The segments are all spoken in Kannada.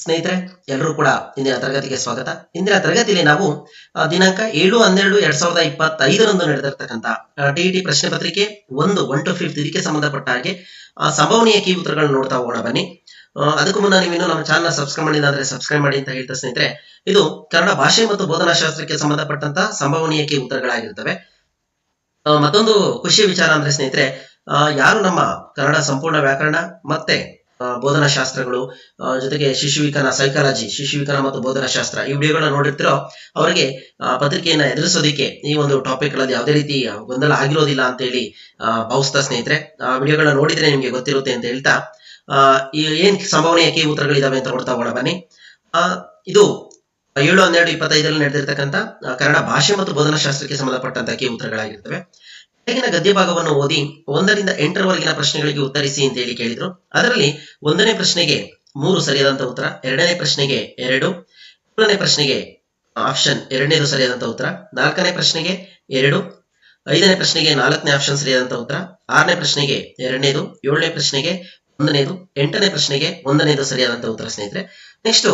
ಸ್ನೇಹಿತರೆ, ಎಲ್ಲರೂ ಕೂಡ ಇಂದಿನ ತರಗತಿಗೆ ಸ್ವಾಗತ. ಇಂದಿನ ತರಗತಿಯಲ್ಲಿ ನಾವು ದಿನಾಂಕ 7/12/2025 ನಡೆದಿರ್ತಕ್ಕಂಥ ಟಿಇಟಿ ಪ್ರಶ್ನೆ ಪತ್ರಿಕೆ 1 to 5 ಇದಕ್ಕೆ ಸಂಬಂಧಪಟ್ಟ ಹಾಗೆ ಸಂಭವನೀಯ ಕೀ ಉತ್ತರಗಳನ್ನು ನೋಡ್ತಾ ಹೋಗೋಣ ಬನ್ನಿ. ಅದಕ್ಕೂ ಮುನ್ನ ನೀವಿನ್ನು ನಮ್ಮ ಚಾನಲ್ ಸಬ್ಸ್ಕ್ರೈಬ್ ಮಾಡಿಲ್ಲ ಅಂದ್ರೆ ಸಬ್ಸ್ಕ್ರೈಬ್ ಮಾಡಿ ಅಂತ ಹೇಳ್ತಾ ಸ್ನೇಹಿತರೆ, ಇದು ಕನ್ನಡ ಭಾಷೆ ಮತ್ತು ಬೋಧನಾಶಾಸ್ತ್ರಕ್ಕೆ ಸಂಬಂಧಪಟ್ಟಂತಹ ಸಂಭವನೀಯ ಕೀ ಉತ್ತರಗಳಾಗಿರ್ತವೆ. ಮತ್ತೊಂದು ಖುಷಿಯ ವಿಚಾರ ಅಂದ್ರೆ ಸ್ನೇಹಿತರೆ, ಯಾರು ನಮ್ಮ ಕನ್ನಡ ಸಂಪೂರ್ಣ ವ್ಯಾಕರಣ ಮತ್ತೆ ಬೋಧನಾಶಾಸ್ತ್ರಗಳು ಜೊತೆಗೆ ಶಿಶುವಿಕನ ಸೈಕಾಲಜಿ, ಶಿಶುವಿಕನ ಮತ್ತು ಬೋಧನಾಶಾಸ್ತ್ರ ಈ ವಿಡಿಯೋಗಳನ್ನ ನೋಡಿರ್ತಿರೋ ಅವರಿಗೆ ಪತ್ರಿಕೆಯನ್ನ ಎದುರಿಸೋದಿಕ್ಕೆ ಈ ಒಂದು ಟಾಪಿಕ್ ಗಳಲ್ಲಿ ಯಾವುದೇ ರೀತಿ ಗೊಂದಲ ಆಗಿರೋದಿಲ್ಲ ಅಂತ ಹೇಳಿ ಭಾವಿಸ್ತಾ ಸ್ನೇಹಿತರೆ, ವಿಡಿಯೋಗಳನ್ನ ನೋಡಿದ್ರೆ ನಿಮ್ಗೆ ಗೊತ್ತಿರುತ್ತೆ ಅಂತ ಹೇಳ್ತಾ ಏನ್ ಸಂಭವನೀಯ ಕೀ ಉತ್ತರಗಳಿದಾವೆ ಅಂತ ನೋಡ್ತಾ ಹೋಗೋಣ ಬನ್ನಿ. ಇದು 7/12/25 ನಡೆದಿರ್ತಕ್ಕಂಥ ಕನ್ನಡ ಭಾಷೆ ಮತ್ತು ಬೋಧನಾಶಾಸ್ತ್ರಕ್ಕೆ ಸಂಬಂಧಪಟ್ಟಂತ ಕೀ ಉತ್ತರಗಳಾಗಿರ್ತವೆ. ಕೆಳಗಿನ ಗದ್ಯ ಭಾಗವನ್ನು ಓದಿ 1 ರಿಂದ 8ರವರೆಗಿನ ಪ್ರಶ್ನೆಗಳಿಗೆ ಉತ್ತರಿಸಿ ಅಂತ ಹೇಳಿ ಕೇಳಿದ್ರು. ಅದರಲ್ಲಿ 1ನೇ ಪ್ರಶ್ನೆಗೆ 3 ಸರಿಯಾದಂತ ಉತ್ತರ, 2ನೇ ಪ್ರಶ್ನೆಗೆ 2, 3ನೇ ಪ್ರಶ್ನೆಗೆ ಆಪ್ಷನ್ 2ನೇದು ಸರಿಯಾದಂತ ಉತ್ತರ, 4ನೇ ಪ್ರಶ್ನೆಗೆ 2, 5ನೇ ಪ್ರಶ್ನೆಗೆ 4ನೇ ಆಪ್ಷನ್ ಸರಿಯಾದಂತ ಉತ್ತರ, 6ನೇ ಪ್ರಶ್ನೆಗೆ 2ನೇದು, 7ನೇ ಪ್ರಶ್ನೆಗೆ 1ನೇದು, 8ನೇ ಪ್ರಶ್ನೆಗೆ 1ನೇದು ಸರಿಯಾದಂತ ಉತ್ತರ ಸ್ನೇಹಿತರೆ. ನೆಕ್ಸ್ಟ್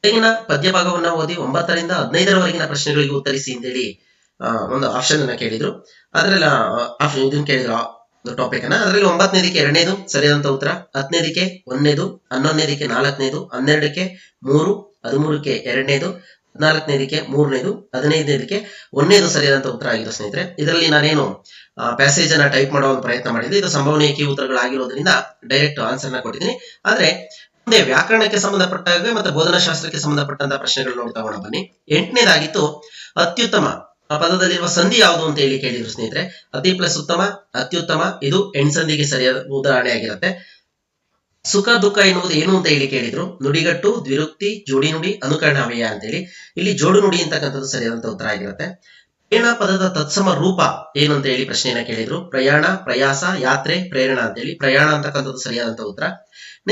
ಕೆಳಗಿನ ಪದ್ಯ ಭಾಗವನ್ನ ಓದಿ 9 ರಿಂದ 15ರವರೆಗಿನ ಪ್ರಶ್ನೆಗಳಿಗೆ ಉತ್ತರಿಸಿ ಅಂತೇಳಿ ಒಂದು ಆಪ್ಷನ್ ಅನ್ನ ಕೇಳಿದ್ರು. ಅದರಲ್ಲಿ ಇದನ್ನ ಕೇಳಿದ್ರು ಟಾಪಿಕ್ ಅನ್ನ. ಅದರಲ್ಲಿ 9ನೇದಕ್ಕೆ 2ನೇದು ಸರಿಯಾದಂತ ಉತ್ತರ, 10ನೇದಕ್ಕೆ 1ನೇದು, 11ನೇದಕ್ಕೆ 4ನೇದು, 12ಕ್ಕೆ 3, 13ಕ್ಕೆ 2ನೇದು, 14ನೇದಕ್ಕೆ 3ನೇದು, 15ನೇದಕ್ಕೆ 1ನೇದು ಸರಿಯಾದಂತ ಉತ್ತರ ಆಗಿದೆ ಸ್ನೇಹಿತರೆ. ಇದರಲ್ಲಿ ನಾನೇನು ಪ್ಯಾಸೇಜ್ ಅನ್ನ ಟೈಪ್ ಮಾಡೋ ಒಂದು ಪ್ರಯತ್ನ ಮಾಡಿದ್ದೆ. ಇದು ಸಂಭವನೀಯ ಕೀ ಉತ್ತರಗಳಾಗಿರೋದ್ರಿಂದ ಡೈರೆಕ್ಟ್ ಆನ್ಸರ್ ನ ಕೊಟ್ಟಿದ್ದೀನಿ. ಆದ್ರೆ ಮುಂದೆ ವ್ಯಾಕರಣಕ್ಕೆ ಸಂಬಂಧಪಟ್ಟಾಗ ಮತ್ತೆ ಬೋಧನಾಶಾಸ್ತ್ರಕ್ಕೆ ಸಂಬಂಧಪಟ್ಟಂತ ಪ್ರಶ್ನೆಗಳು ನೋಡ್ತಾ ಹೋಗೋಣ ಬನ್ನಿ. 8ನೇದಾಗಿತ್ತು ಅತ್ಯುತ್ತಮ ಪದದಲ್ಲಿರುವ ಸಂಧಿ ಯಾವುದು ಅಂತ ಹೇಳಿ ಕೇಳಿದ್ರು ಸ್ನೇಹಿತರೆ. ಅತಿ ಪ್ಲಸ್ ಉತ್ತಮ, ಅತ್ಯುತ್ತಮ ಇದು ಎಣ್ಸಂಧಿಗೆ ಸರಿಯಾದ ಉದಾಹರಣೆ ಆಗಿರುತ್ತೆ. ಸುಖ ದುಃಖ ಎನ್ನುವುದು ಏನು ಅಂತ ಹೇಳಿ ಕೇಳಿದ್ರು. ನುಡಿಗಟ್ಟು, ದ್ವಿರುಕ್ತಿ, ಜೋಡಿ ನುಡಿ, ಅನುಕರಣಾವ್ಯಯ ಅಂತೇಳಿ. ಇಲ್ಲಿ ಜೋಡು ನುಡಿ ಅಂತಕ್ಕಂಥದ್ದು ಸರಿಯಾದಂತ ಉತ್ತರ ಆಗಿರುತ್ತೆ. ಪ್ರೇರಣ ಪದದ ತತ್ಸಮ ರೂಪ ಏನು ಅಂತ ಹೇಳಿ ಪ್ರಶ್ನೆಯನ್ನ ಕೇಳಿದ್ರು. ಪ್ರಯಾಣ, ಪ್ರಯಾಸ, ಯಾತ್ರೆ, ಪ್ರೇರಣ ಅಂತೇಳಿ. ಪ್ರಯಾಣ ಅಂತಕ್ಕಂಥದ್ದು ಸರಿಯಾದಂತ ಉತ್ತರ.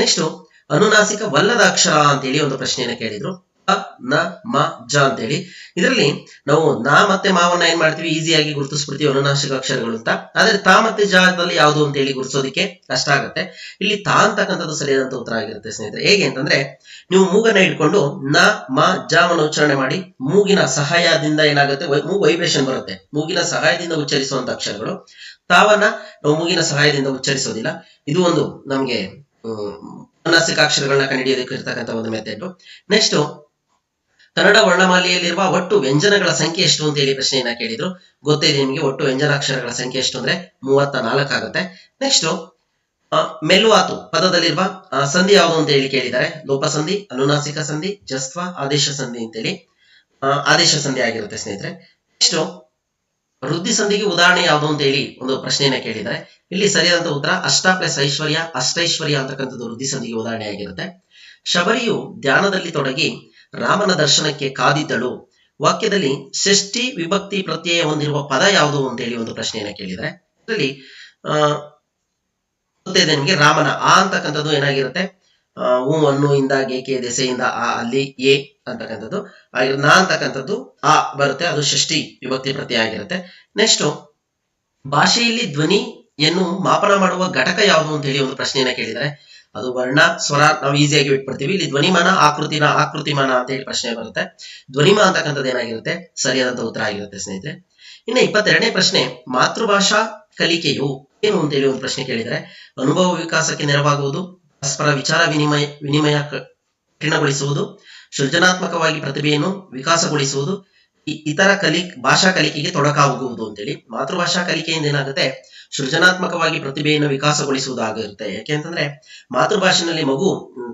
ನೆಕ್ಸ್ಟ್ ಅನುನಾಸಿಕ ವಲ್ಲದ ಅಕ್ಷರ ಅಂತೇಳಿ ಒಂದು ಪ್ರಶ್ನೆಯನ್ನ ಕೇಳಿದ್ರು. ನ, ಮ, ಜ ಅಂತೇಳಿ. ಇದರಲ್ಲಿ ನಾವು ನ ಮತ್ತೆ ಮಾವನ್ನ ಏನ್ ಮಾಡ್ತೀವಿ, ಈಸಿಯಾಗಿ ಗುರುತಿಸ್ಬಿಡ್ತೀವಿ ಅನುನಾಸಿಕ ಅಕ್ಷರಗಳು ಅಂತ. ಆದ್ರೆ ತಾ ಮತ್ತೆ ಜಾದಲ್ಲಿ ಯಾವುದು ಅಂತ ಹೇಳಿ ಗುರುತಿಸೋದಕ್ಕೆ ಕಷ್ಟ ಆಗುತ್ತೆ. ಇಲ್ಲಿ ತಾ ಅಂತಕ್ಕಂಥದ್ದು ಸರಿಯಾದಂತ ಉತ್ತರ ಆಗಿರುತ್ತೆ ಸ್ನೇಹಿತರೆ. ಹೇಗೆ ಅಂತಂದ್ರೆ, ನೀವು ಮೂಗನ್ನ ಇಟ್ಕೊಂಡು ನ, ಮ, ಜವನ್ನು ಉಚ್ಚಾರಣೆ ಮಾಡಿ ಮೂಗಿನ ಸಹಾಯದಿಂದ ಏನಾಗುತ್ತೆ, ಮೂಗು ವೈಬ್ರೇಷನ್ ಬರುತ್ತೆ. ಮೂಗಿನ ಸಹಾಯದಿಂದ ಉಚ್ಚರಿಸುವಂತ ಅಕ್ಷರಗಳು. ತಾವನ್ನ ನಾವು ಮೂಗಿನ ಸಹಾಯದಿಂದ ಉಚ್ಚರಿಸೋದಿಲ್ಲ. ಇದು ಒಂದು ನಮ್ಗೆ ಅನುನಾಸಿಕ ಅಕ್ಷರಗಳನ್ನ ಕಂಡುಹಿಡಿಯೋದಕ್ಕೆ ಇರ್ತಕ್ಕಂಥ ಒಂದು ಮೆಥಡ್. ನೆಕ್ಸ್ಟ್ ಕನ್ನಡ ವರ್ಣಮಾಲೆಯಲ್ಲಿರುವ ಒಟ್ಟು ವ್ಯಂಜನಗಳ ಸಂಖ್ಯೆ ಎಷ್ಟು ಅಂತ ಹೇಳಿ ಪ್ರಶ್ನೆಯನ್ನ ಕೇಳಿದ್ರು. ಗೊತ್ತಿದೆ ನಿಮಗೆ, ಒಟ್ಟು ವ್ಯಂಜನಾಕ್ಷರಗಳ ಸಂಖ್ಯೆ ಎಷ್ಟು ಅಂದ್ರೆ 34 ಆಗುತ್ತೆ. ನೆಕ್ಸ್ಟ್ ಮೆಲುವಾತು ಪದದಲ್ಲಿರುವ ಸಂಧಿ ಯಾವುದು ಅಂತ ಹೇಳಿ ಕೇಳಿದ್ದಾರೆ. ಲೋಪ ಸಂಧಿ, ಅನುನಾಸಿಕ ಸಂಧಿ, ಜಸ್ತ್ವ, ಆದೇಶ ಸಂಧಿ ಅಂತೇಳಿ. ಆದೇಶ ಸಂಧಿ ಆಗಿರುತ್ತೆ ಸ್ನೇಹಿತರೆ. ನೆಕ್ಸ್ಟ್ ವೃದ್ಧಿ ಸಂಧಿಗೆ ಉದಾಹರಣೆ ಯಾವುದು ಅಂತ ಹೇಳಿ ಒಂದು ಪ್ರಶ್ನೆಯನ್ನ ಕೇಳಿದ್ದಾರೆ. ಇಲ್ಲಿ ಸರಿಯಾದಂತ ಉತ್ತರ ಅಷ್ಟ ಪ್ಲಸ್ ಐಶ್ವರ್ಯ, ಅಷ್ಟೈಶ್ವರ್ಯ ಅಂತಕ್ಕಂಥದ್ದು ವೃದ್ಧಿ ಸಂಧಿಗೆ ಉದಾಹರಣೆ ಆಗಿರುತ್ತೆ. ಶಬರಿಯು ಧ್ಯಾನದಲ್ಲಿ ತೊಡಗಿ ರಾಮನ ದರ್ಶನಕ್ಕೆ ಕಾದಿದ್ದಳು. ವಾಕ್ಯದಲ್ಲಿ ಷಷ್ಠಿ ವಿಭಕ್ತಿ ಪ್ರತ್ಯಯ ಹೊಂದಿರುವ ಪದ ಯಾವುದು ಅಂತ ಹೇಳಿ ಒಂದು ಪ್ರಶ್ನೆಯನ್ನ ಕೇಳಿದರೆ. ಇದರಲ್ಲಿ ಗೊತ್ತಿದೆ ನಿಮಗೆ, ರಾಮನ ಆ ಅಂತಕ್ಕಂಥದ್ದು ಏನಾಗಿರುತ್ತೆ, ಹೂ, ಅನ್ನು, ಇಂದ, ಗೇಕೆ, ದೆಸೆಯಿಂದ ಆ, ಅಲ್ಲಿ ಎ ಅಂತಕ್ಕಂಥದ್ದು. ನಾ ಅಂತಕ್ಕಂಥದ್ದು ಆ ಬರುತ್ತೆ, ಅದು ಷಷ್ಠಿ ವಿಭಕ್ತಿ ಪ್ರತ್ಯಯ ಆಗಿರುತ್ತೆ. ನೆಕ್ಸ್ಟ್ ಭಾಷೆಯಲ್ಲಿ ಧ್ವನಿಯನ್ನು ಮಾಪನ ಮಾಡುವ ಘಟಕ ಯಾವುದು ಅಂತ ಹೇಳಿ ಒಂದು ಪ್ರಶ್ನೆಯನ್ನ ಕೇಳಿದರೆ. ಅದು ವರ್ಣ, ಸ್ವರ ನಾವು ಈಸಿಯಾಗಿ ಬಿಟ್ಬಿಡ್ತೀವಿ. ಇಲ್ಲಿ ಧ್ವನಿಮಾನ, ಆಕೃತಿಮಾನ ಅಂತ ಹೇಳಿ ಪ್ರಶ್ನೆ ಬರುತ್ತೆ. ಧ್ವನಿಮ ಅಂತಕ್ಕಂಥದ್ದು ಏನಾಗಿರುತ್ತೆ, ಸರಿಯಾದಂತ ಉತ್ತರ ಆಗಿರುತ್ತೆ ಸ್ನೇಹಿತರೆ. ಇನ್ನು 22ನೇ ಪ್ರಶ್ನೆ, ಮಾತೃಭಾಷಾ ಕಲಿಕೆಯು ಏನು ಅಂತ ಹೇಳಿ ಒಂದು ಪ್ರಶ್ನೆ ಕೇಳಿದರೆ. ಅನುಭವ ವಿಕಾಸಕ್ಕೆ ನೆರವಾಗುವುದು, ಪರಸ್ಪರ ವಿಚಾರ ವಿನಿಮಯ ಕಠಿಣಗೊಳಿಸುವುದು, ಸೃಜನಾತ್ಮಕವಾಗಿ ಪ್ರತಿಭೆಯನ್ನು ವಿಕಾಸಗೊಳಿಸುವುದು, ಇತರ ಭಾಷಾ ಕಲಿಕೆಗೆ ತೊಡಕಾಗುವುದು ಅಂತೇಳಿ. ಮಾತೃಭಾಷಾ ಕಲಿಕೆಯಿಂದ ಏನಾಗುತ್ತೆ, ಸೃಜನಾತ್ಮಕವಾಗಿ ಪ್ರತಿಭೆಯನ್ನು ವಿಕಾಸಗೊಳಿಸುವುದಾಗಿರುತ್ತೆ. ಯಾಕೆಂತಂದ್ರೆ ಮಾತೃಭಾಷೆನಲ್ಲಿ ಮಗು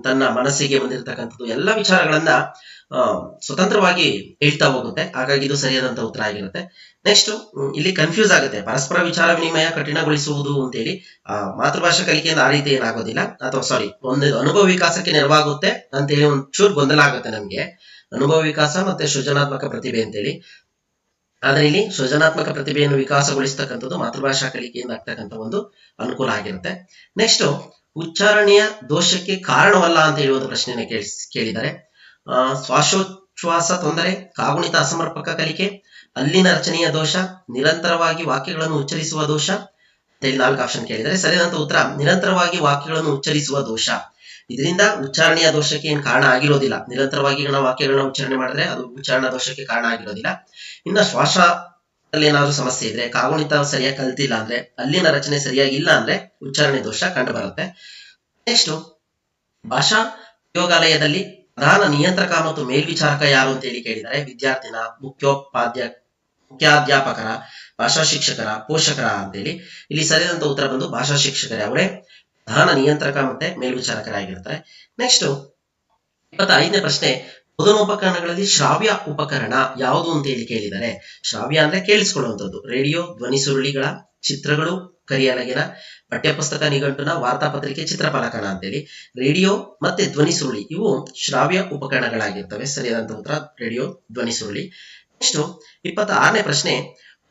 ತನ್ನ ಮನಸ್ಸಿಗೆ ಬಂದಿರತಕ್ಕಂಥದ್ದು ಎಲ್ಲ ವಿಚಾರಗಳನ್ನ ಸ್ವತಂತ್ರವಾಗಿ ಹೇಳ್ತಾ ಹೋಗುತ್ತೆ. ಹಾಗಾಗಿ ಇದು ಸರಿಯಾದಂತ ಉತ್ತರ ಆಗಿರುತ್ತೆ. ನೆಕ್ಸ್ಟ್ ಇಲ್ಲಿ ಕನ್ಫ್ಯೂಸ್ ಆಗುತ್ತೆ, ಪರಸ್ಪರ ವಿಚಾರ ವಿನಿಮಯ ಕಠಿಣಗೊಳಿಸುವುದು ಅಂತೇಳಿ. ಮಾತೃಭಾಷಾ ಕಲಿಕೆಯಿಂದ ಆ ರೀತಿ ಏನಾಗೋದಿಲ್ಲ, ಅಥವಾ ಸಾರಿ, ಒಂದು ಅನುಭವ ವಿಕಾಸಕ್ಕೆ ನೆರವಾಗುತ್ತೆ ಅಂತೇಳಿ ಒಂಚೂರು ಗೊಂದಲ ಆಗುತ್ತೆ ನಮ್ಗೆ. ಅನುಭವ ವಿಕಾಸ ಮತ್ತೆ ಸೃಜನಾತ್ಮಕ ಪ್ರತಿಭೆ ಅಂತೇಳಿ. ಆದ್ರೆ ಇಲ್ಲಿ ಸೃಜನಾತ್ಮಕ ಪ್ರತಿಭೆಯನ್ನು ವಿಕಾಸಗೊಳಿಸ್ತಕ್ಕಂಥದ್ದು ಮಾತೃಭಾಷಾ ಕಲಿಕೆಯಿಂದ ಆಗ್ತಕ್ಕಂಥ ಒಂದು ಅನುಕೂಲ ಆಗಿರುತ್ತೆ. ನೆಕ್ಸ್ಟ್ ಉಚ್ಚಾರಣೆಯ ದೋಷಕ್ಕೆ ಕಾರಣವಲ್ಲ ಅಂತ ಹೇಳಿ ಒಂದು ಪ್ರಶ್ನೆಯನ್ನು ಕೇಳಿದ್ದಾರೆ. ಶ್ವಾಸೋಚ್ಛ್ವಾಸ ತೊಂದರೆ, ಕಾಗುಣಿತ ಅಸಮರ್ಪಕ ಕಲಿಕೆ, ಅಲ್ಲಿನ ರಚನೆಯ ದೋಷ, ನಿರಂತರವಾಗಿ ವಾಕ್ಯಗಳನ್ನು ಉಚ್ಚರಿಸುವ ದೋಷ ಅಂತೇಳಿ 4 ಆಪ್ಷನ್ ಕೇಳಿದರೆ. ಸರಿಯಾದಂತ ಉತ್ತರ ನಿರಂತರವಾಗಿ ವಾಕ್ಯಗಳನ್ನು ಉಚ್ಚರಿಸುವ ದೋಷ. ಇದರಿಂದ ಉಚ್ಚಾರಣೆಯ ದೋಷಕ್ಕೆ ಏನು ಕಾರಣ ಆಗಿರೋದಿಲ್ಲ. ನಿರಂತರವಾಗಿ ನಾವು ವಾಕ್ಯಗಳನ್ನ ಉಚ್ಚಾರಣೆ ಮಾಡಿದ್ರೆ ಅದು ಉಚ್ಚಾರಣಾ ದೋಷಕ್ಕೆ ಕಾರಣ ಆಗಿರೋದಿಲ್ಲ. ಇನ್ನು ಶ್ವಾಸ ಏನಾದ್ರು ಸಮಸ್ಯೆ ಇದ್ರೆ, ಕಾಗುಣಿತ ಸರಿಯಾಗಿ ಕಲ್ತಿಲ್ಲ ಅಂದ್ರೆ, ಅಲ್ಲಿನ ರಚನೆ ಸರಿಯಾಗಿಲ್ಲ ಅಂದ್ರೆ ಉಚ್ಚಾರಣೆ ದೋಷ ಕಂಡು ಬರುತ್ತೆ. ನೆಕ್ಸ್ಟ್, ಭಾಷಾ ಪ್ರಯೋಗಾಲಯದಲ್ಲಿ ಪ್ರಧಾನ ನಿಯಂತ್ರಕ ಮತ್ತು ಮೇಲ್ವಿಚಾರಕ ಯಾರು ಅಂತ ಹೇಳಿ ಕೇಳಿದರೆ, ವಿದ್ಯಾರ್ಥಿನ, ಮುಖ್ಯಾಧ್ಯಾಪಕರ, ಭಾಷಾ ಶಿಕ್ಷಕರ, ಪೋಷಕರ ಅಂತೇಳಿ. ಇಲ್ಲಿ ಸರಿಯಾದಂತ ಉತ್ತರ ಬಂದು ಭಾಷಾ ಶಿಕ್ಷಕರೇ ಅವರೇ ಪ್ರಧಾನ ನಿಯಂತ್ರಕ ಮತ್ತೆ ಮೇಲ್ವಿಚಾರಕರಾಗಿರ್ತಾರೆ. ನೆಕ್ಸ್ಟ್ 25ನೇ ಪ್ರಶ್ನೆ, ಬೋಧನೋಪಕರಣಗಳಲ್ಲಿ ಶ್ರಾವ್ಯ ಉಪಕರಣ ಯಾವುದು ಅಂತ ಹೇಳಿ ಕೇಳಿದರೆ, ಶ್ರಾವ್ಯ ಅಂದ್ರೆ ಕೇಳಿಸಿಕೊಳ್ಳುವಂಥದ್ದು, ರೇಡಿಯೋ, ಧ್ವನಿ ಸುರುಳಿಗಳ, ಚಿತ್ರಗಳು, ಕರಿಯಲಗಿನ, ಪಠ್ಯಪುಸ್ತಕ, ನಿಘಂಟುನ, ವಾರ್ತಾಪತ್ರಿಕೆ, ಚಿತ್ರಫಲಕನ ಅಂತೇಳಿ. ರೇಡಿಯೋ ಮತ್ತೆ ಧ್ವನಿ ಸುರುಳಿ ಇವು ಶ್ರಾವ್ಯ ಉಪಕರಣಗಳಾಗಿರ್ತವೆ. ಸರಿಯಾದಂತ ಉತ್ತರ ರೇಡಿಯೋ, ಧ್ವನಿ ಸುರುಳಿ. ನೆಕ್ಸ್ಟ್ 26ನೇ ಪ್ರಶ್ನೆ,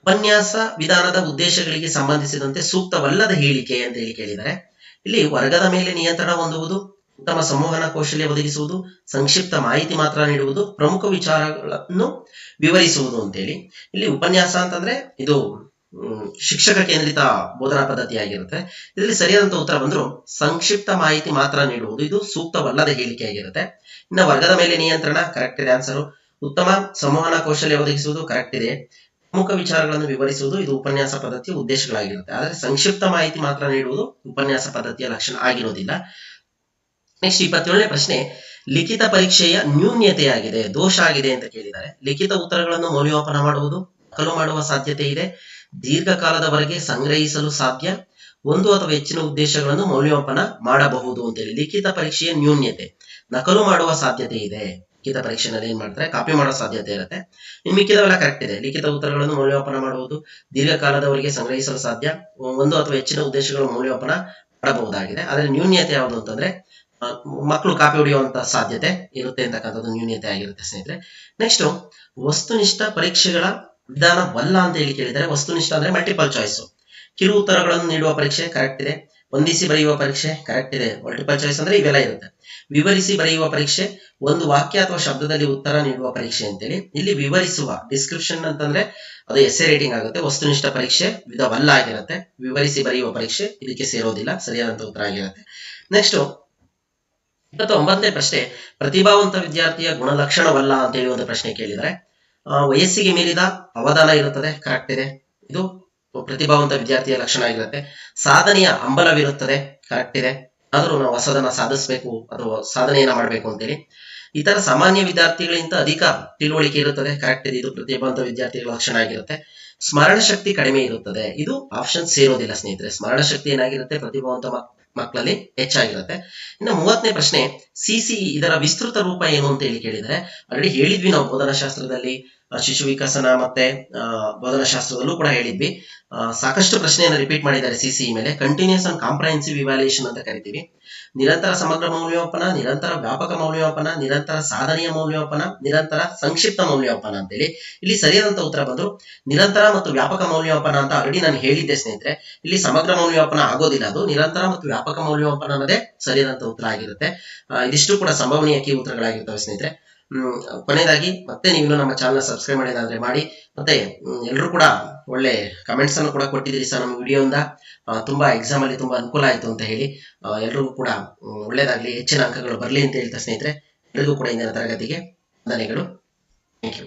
ಉಪನ್ಯಾಸ ವಿಧಾನದ ಉದ್ದೇಶಗಳಿಗೆ ಸಂಬಂಧಿಸಿದಂತೆ ಸೂಕ್ತವಲ್ಲದ ಹೇಳಿಕೆ ಅಂತ ಹೇಳಿ ಕೇಳಿದರೆ, ಇಲ್ಲಿ ವರ್ಗದ ಮೇಲೆ ನಿಯಂತ್ರಣ ಹೊಂದುವುದು, ಉತ್ತಮ ಸಂವಹನ ಕೌಶಲ್ಯ ಒದಗಿಸುವುದು, ಸಂಕ್ಷಿಪ್ತ ಮಾಹಿತಿ ಮಾತ್ರ ನೀಡುವುದು, ಪ್ರಮುಖ ವಿಚಾರಗಳನ್ನು ವಿವರಿಸುವುದು ಅಂತೇಳಿ. ಇಲ್ಲಿ ಉಪನ್ಯಾಸ ಅಂತಂದ್ರೆ ಇದು ಶಿಕ್ಷಕ ಕೇಂದ್ರಿತ ಬೋಧನಾ ಪದ್ಧತಿ ಆಗಿರುತ್ತೆ. ಇದರಲ್ಲಿ ಸರಿಯಾದಂತ ಉತ್ತರ ಬಂದ್ರು ಸಂಕ್ಷಿಪ್ತ ಮಾಹಿತಿ ಮಾತ್ರ ನೀಡುವುದು, ಇದು ಸೂಕ್ತವಲ್ಲದ ಹೇಳಿಕೆ ಆಗಿರುತ್ತೆ. ಇನ್ನು ವರ್ಗದ ಮೇಲೆ ನಿಯಂತ್ರಣ ಕರೆಕ್ಟ್ ಇದೆ ಆನ್ಸರ್. ಉತ್ತಮ ಸಂವಹನ ಕೌಶಲ್ಯ ಒದಗಿಸುವುದು ಕರೆಕ್ಟ್ ಇದೆ. ಪ್ರಮುಖ ವಿಚಾರಗಳನ್ನು ವಿವರಿಸುವುದು ಇದು ಉಪನ್ಯಾಸ ಪದ್ಧತಿಯ ಉದ್ದೇಶಗಳಾಗಿರುತ್ತೆ. ಆದರೆ ಸಂಕ್ಷಿಪ್ತ ಮಾಹಿತಿ ಮಾತ್ರ ನೀಡುವುದು ಉಪನ್ಯಾಸ ಪದ್ಧತಿಯ ಲಕ್ಷಣ ಆಗಿರೋದಿಲ್ಲ. ನೆಕ್ಸ್ಟ್ 27ನೇ ಪ್ರಶ್ನೆ, ಲಿಖಿತ ಪರೀಕ್ಷೆಯ ನ್ಯೂನ್ಯತೆಯಾಗಿದೆ, ದೋಷ ಆಗಿದೆ ಅಂತ ಕೇಳಿದ್ದಾರೆ. ಲಿಖಿತ ಉತ್ತರಗಳನ್ನು ಮೌಲ್ಯಮಾಪನ ಮಾಡುವುದು, ನಕಲು ಮಾಡುವ ಸಾಧ್ಯತೆ ಇದೆ, ದೀರ್ಘಕಾಲದವರೆಗೆ ಸಂಗ್ರಹಿಸಲು ಸಾಧ್ಯ, ಒಂದು ಅಥವಾ ಹೆಚ್ಚಿನ ಉದ್ದೇಶಗಳನ್ನು ಮೌಲ್ಯಮಾಪನ ಮಾಡಬಹುದು ಅಂತೇಳಿ. ಲಿಖಿತ ಪರೀಕ್ಷೆಯ ನ್ಯೂನ್ಯತೆ, ನಕಲು ಮಾಡುವ ಸಾಧ್ಯತೆ ಇದೆ. ಲಿಖಿತ ಪರೀಕ್ಷೆನಲ್ಲಿ ಏನ್ ಮಾಡ್ತಾರೆ, ಕಾಪಿ ಮಾಡೋ ಸಾಧ್ಯತೆ ಇರುತ್ತೆ. ಇನ್ನು ಮಿಕ್ಕಿದವೆಲ್ಲ ಕರೆಕ್ಟ್ ಇದೆ. ಲಿಖಿತ ಉತ್ತರಗಳನ್ನು ಮೌಲ್ಯಮಾಪನ ಮಾಡುವುದು, ದೀರ್ಘಕಾಲದವರೆಗೆ ಸಂಗ್ರಹಿಸಲು ಸಾಧ್ಯ, ಒಂದು ಅಥವಾ ಹೆಚ್ಚಿನ ಉದ್ದೇಶಗಳನ್ನು ಮೌಲ್ಯಮಾಪನ ಮಾಡಬಹುದಾಗಿದೆ. ಆದ್ರೆ ನ್ಯೂನ್ಯತೆ ಯಾವುದು ಅಂತಂದ್ರೆ ಮಕ್ಕಳು ಕಾಪಿ ಹೊಡೆಯುವಂತ ಸಾಧ್ಯತೆ ಇರುತ್ತೆ ಅಂತಕ್ಕಂಥದ್ದು ನ್ಯೂನ್ಯತೆ ಆಗಿರುತ್ತೆ ಸ್ನೇಹಿತರೆ. ನೆಕ್ಸ್ಟ್, ವಸ್ತುನಿಷ್ಠ ಪರೀಕ್ಷೆಗಳ ವಿಧಾನವಲ್ಲ ಅಂತ ಹೇಳಿ ಕೇಳಿದರೆ, ವಸ್ತುನಿಷ್ಠ ಅಂದ್ರೆ ಮಲ್ಟಿಪಲ್ ಚಾಯ್ಸ್, ಕಿರು ಉತ್ತರಗಳನ್ನು ನೀಡುವ ಪರೀಕ್ಷೆ ಕರೆಕ್ಟ್ ಇದೆ. ಹೊಂದಿಸಿ ಬರೆಯುವ ಪರೀಕ್ಷೆ ಕರೆಕ್ಟ್ ಇದೆ. ಮಲ್ಟಿಪಲ್ ಚಾಯ್ಸ್ ಅಂದ್ರೆ ಇವೆಲ್ಲ ಇರುತ್ತೆ. ವಿವರಿಸಿ ಬರೆಯುವ ಪರೀಕ್ಷೆ, ಒಂದು ವಾಕ್ಯ ಅಥವಾ ಶಬ್ದದಲ್ಲಿ ಉತ್ತರ ನೀಡುವ ಪರೀಕ್ಷೆ ಅಂತೇಳಿ. ಇಲ್ಲಿ ವಿವರಿಸುವ ಡಿಸ್ಕ್ರಿಪ್ಷನ್ ಅಂತಂದ್ರೆ ಅದು ಎಸ್ಸೆ ರೇಟಿಂಗ್ ಆಗುತ್ತೆ. ವಸ್ತುನಿಷ್ಠ ಪರೀಕ್ಷೆ ವಿಧವಲ್ಲ ಆಗಿರುತ್ತೆ. ವಿವರಿಸಿ ಬರೆಯುವ ಪರೀಕ್ಷೆ ಇದಕ್ಕೆ ಸೇರೋದಿಲ್ಲ, ಸರಿಯಾದಂತ ಉತ್ತರ ಆಗಿರುತ್ತೆ. ನೆಕ್ಸ್ಟ್ 29ನೇ ಪ್ರಶ್ನೆ, ಪ್ರತಿಭಾವಂತ ವಿದ್ಯಾರ್ಥಿಯ ಗುಣಲಕ್ಷಣವಲ್ಲ ಅಂತ ಹೇಳಿ ಒಂದು ಪ್ರಶ್ನೆ ಕೇಳಿದರೆ, ವಯಸ್ಸಿಗೆ ಮೀರಿದ ಅವಧಾನ ಇರುತ್ತದೆ ಕರೆಕ್ಟ್ ಇದೆ. ಇದು ಪ್ರತಿಭಾವಂತ ವಿದ್ಯಾರ್ಥಿಯ ಲಕ್ಷಣ ಆಗಿರುತ್ತೆ. ಸಾಧನೆಯ ಹಂಬಲವಿರುತ್ತದೆ ಕರೆಕ್ಟ್ ಇದೆ. ಆದ್ರೂ ನಾವು ಹೊಸದನ್ನ ಸಾಧಿಸಬೇಕು ಅಥವಾ ಸಾಧನೆಯನ್ನ ಮಾಡಬೇಕು ಅಂತೇಳಿ. ಇತರ ಸಾಮಾನ್ಯ ವಿದ್ಯಾರ್ಥಿಗಳಿಗಿಂತ ಅಧಿಕ ತಿಳುವಳಿಕೆ ಇರುತ್ತದೆ ಕರೆಕ್ಟ್ ಇದೆ. ಇದು ಪ್ರತಿಭಾವಂತ ವಿದ್ಯಾರ್ಥಿಗಳ ಲಕ್ಷಣ ಆಗಿರುತ್ತೆ. ಸ್ಮರಣ ಶಕ್ತಿ ಕಡಿಮೆ ಇರುತ್ತದೆ, ಇದು ಆಪ್ಷನ್ ಸೇರೋದಿಲ್ಲ ಸ್ನೇಹಿತರೆ. ಸ್ಮರಣ ಶಕ್ತಿ ಏನಾಗಿರುತ್ತೆ ಪ್ರತಿಭಾವಂತ ಮಕ್ಕಳಲ್ಲಿ ಹೆಚ್ಚಾಗಿರುತ್ತೆ. ಇನ್ನು 30ನೇ ಪ್ರಶ್ನೆ, ಸಿಸಿಇ ಇದರ ವಿಸ್ತೃತ ರೂಪ ಏನು ಅಂತ ಹೇಳಿ ಕೇಳಿದರೆ, ಆಲ್ರೆಡಿ ಹೇಳಿದ್ವಿ ನಾವು ಬೋಧನಾಶಾಸ್ತ್ರದಲ್ಲಿ, ಶಿಶು ವಿಕಸನ ಮತ್ತೆ ಬೋಧನಾಶಾಸ್ತ್ರದಲ್ಲೂ ಕೂಡ ಹೇಳಿದ್ವಿ. ಸಾಕಷ್ಟು ಪ್ರಶ್ನೆಯನ್ನು ರಿಪೀಟ್ ಮಾಡಿದ್ದಾರೆ ಸಿಸಿಇ ಮೇಲೆ. ಕಂಟಿನ್ಯೂಸ್ ಅಂಡ್ ಕಾಂಪ್ರಹೆನ್ಸಿವ್ ಇವ್ಯಾಲ್ಯೂಯೇಷನ್ ಅಂತ ಕರಿತೀವಿ. ನಿರಂತರ ಸಮಗ್ರ ಮೌಲ್ಯಮಾಪನ, ನಿರಂತರ ವ್ಯಾಪಕ ಮೌಲ್ಯಮಾಪನ, ನಿರಂತರ ಸಾಧನೆಯ ಮೌಲ್ಯಮಾಪನ, ನಿರಂತರ ಸಂಕ್ಷಿಪ್ತ ಮೌಲ್ಯಮಾಪನ ಅಂತೇಳಿ. ಇಲ್ಲಿ ಸರಿಯಾದಂತ ಉತ್ತರ ಬಂದು ನಿರಂತರ ಮತ್ತು ವ್ಯಾಪಕ ಮೌಲ್ಯಮಾಪನ ಅಂತ ಆಲ್ರೆಡಿ ನಾನು ಹೇಳಿದ್ದೆ ಸ್ನೇಹಿತರೆ. ಇಲ್ಲಿ ಸಮಗ್ರ ಮೌಲ್ಯಮಾಪನ ಆಗೋದಿಲ್ಲ, ಅದು ನಿರಂತರ ಮತ್ತು ವ್ಯಾಪಕ ಮೌಲ್ಯಮಾಪನ ಅನ್ನೋದೇ ಸರಿಯಾದಂತ ಉತ್ತರ ಆಗಿರುತ್ತೆ. ಇದಿಷ್ಟು ಕೂಡ ಸಂಭವನೀಯ ಕೀ ಉತ್ತರಗಳಾಗಿರ್ತವೆ ಸ್ನೇಹಿತರೆ. ಕೊನೆಯದಾಗಿ ಮತ್ತೆ ನೀವು ನಮ್ಮ ಚಾನಲ್ ಸಬ್ಸ್ಕ್ರೈಬ್ ಮಾಡಿದ್ರೆ ಮಾಡಿ. ಮತ್ತೆ ಎಲ್ಲರೂ ಕೂಡ ಒಳ್ಳೆ ಕಮೆಂಟ್ಸ್ ಅನ್ನು ಕೂಡ ಕೊಟ್ಟಿದ್ದೀರಿ ಸರ್ ನಮ್ಮ ವಿಡಿಯೋಯಿಂದ. ತುಂಬಾ ಎಕ್ಸಾಮ್ ಅಲ್ಲಿ ತುಂಬಾ ಅನುಕೂಲ ಆಯ್ತು ಅಂತ ಹೇಳಿ. ಎಲ್ಲರಿಗೂ ಕೂಡ ಒಳ್ಳೇದಾಗ್ಲಿ, ಹೆಚ್ಚಿನ ಅಂಕಗಳು ಬರಲಿ ಅಂತ ಹೇಳ್ತಾ ಸ್ನೇಹಿತರೆ, ಎಲ್ಲರಿಗೂ ಕೂಡ ಇಂದಿನ ತರಗತಿಗೆ ಧನ್ಯವಾದಗಳು. Thank you.